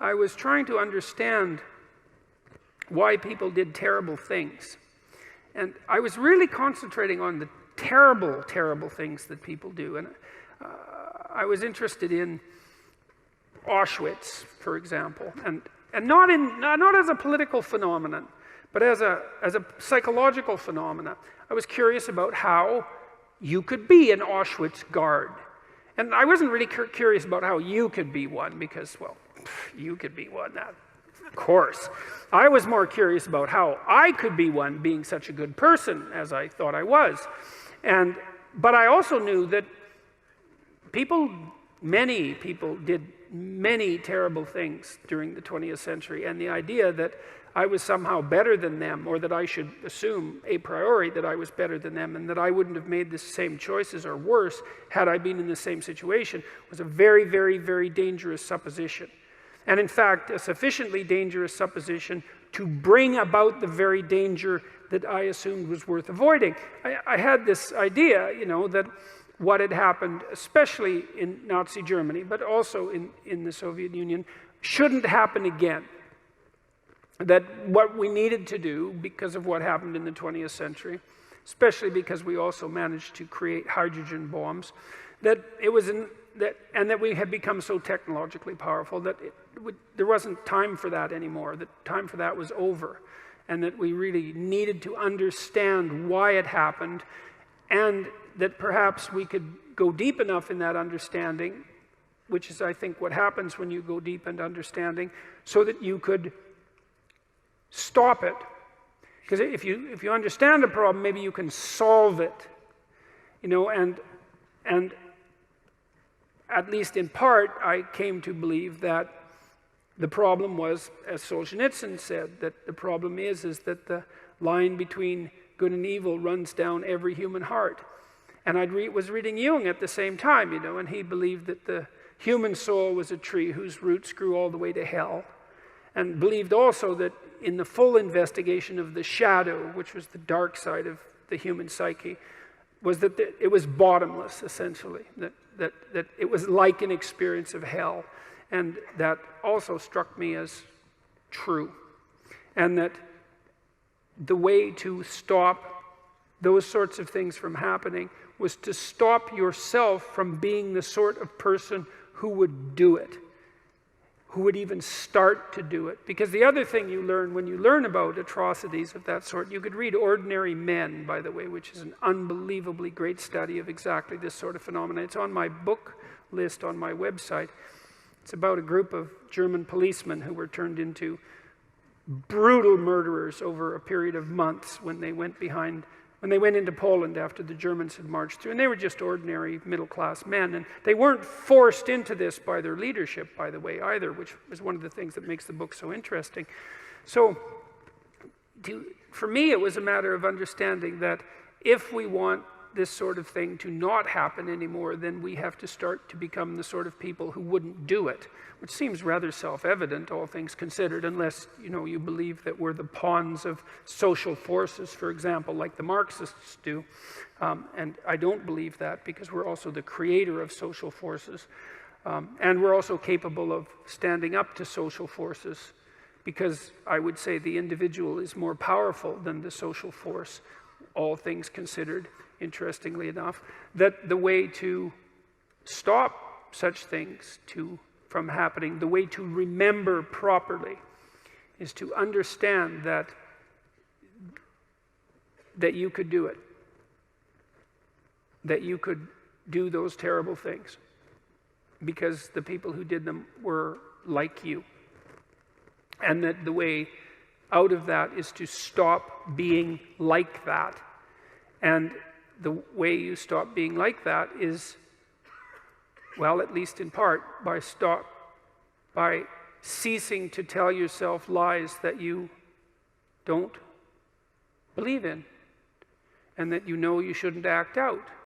I was trying to understand why people did terrible things. And I was really concentrating on the terrible, terrible things that people do. And I was interested in Auschwitz, for example, and not as a political phenomenon, but as a psychological phenomenon. I was curious about how you could be an Auschwitz guard. And I wasn't really curious about how you could be one, because, well, you could be one, that, of course. I was more curious about how I could be one, being such a good person as I thought I was. But I also knew that many people did many terrible things during the 20th century, and the idea that I was somehow better than them, or that I should assume a priori that I was better than them, and that I wouldn't have made the same choices or worse had I been in the same situation, was a very, very, very dangerous supposition. And in fact, a sufficiently dangerous supposition to bring about the very danger that I assumed was worth avoiding. I had this idea, that what had happened, especially in Nazi Germany, but also in the Soviet Union, shouldn't happen again. That what we needed to do, because of what happened in the 20th century, especially because we also managed to create hydrogen bombs, that we had become so technologically powerful that there wasn't time for that anymore, that time for that was over, and that we really needed to understand why it happened, and that perhaps we could go deep enough in that understanding, which is, I think, what happens when you go deep into understanding, so that you could stop it. Because if you understand a problem, maybe you can solve it, and at least in part, I came to believe that the problem was, as Solzhenitsyn said, that the problem is that the line between good and evil runs down every human heart. And I was reading Jung at the same time, and he believed that the human soul was a tree whose roots grew all the way to hell, and believed also that in the full investigation of the shadow, which was the dark side of the human psyche, was that it was bottomless, essentially, that it was like an experience of hell. And that also struck me as true. And that the way to stop those sorts of things from happening was to stop yourself from being the sort of person who would do it, who would even start to do it. Because the other thing you learn when you learn about atrocities of that sort, you could read Ordinary Men, by the way, which is an unbelievably great study of exactly this sort of phenomenon. It's on my book list on my website. It's about a group of German policemen who were turned into brutal murderers over a period of months when they went into Poland after the Germans had marched through. And they were just ordinary middle-class men. And they weren't forced into this by their leadership, by the way, either, which is one of the things that makes the book so interesting. So for me, it was a matter of understanding that if we want this sort of thing to not happen anymore, then we have to start to become the sort of people who wouldn't do it, which seems rather self-evident, all things considered, unless you believe that we're the pawns of social forces, for example, like the Marxists do. And I don't believe that, because we're also the creator of social forces. And we're also capable of standing up to social forces, because I would say the individual is more powerful than the social force, all things considered. Interestingly enough, that the way to stop such things from happening, the way to remember properly, is to understand that you could do it, that you could do those terrible things, because the people who did them were like you, and that the way out of that is to stop being like that. And the way you stop being like that is, well, at least in part, by ceasing to tell yourself lies that you don't believe in, and that you shouldn't act out,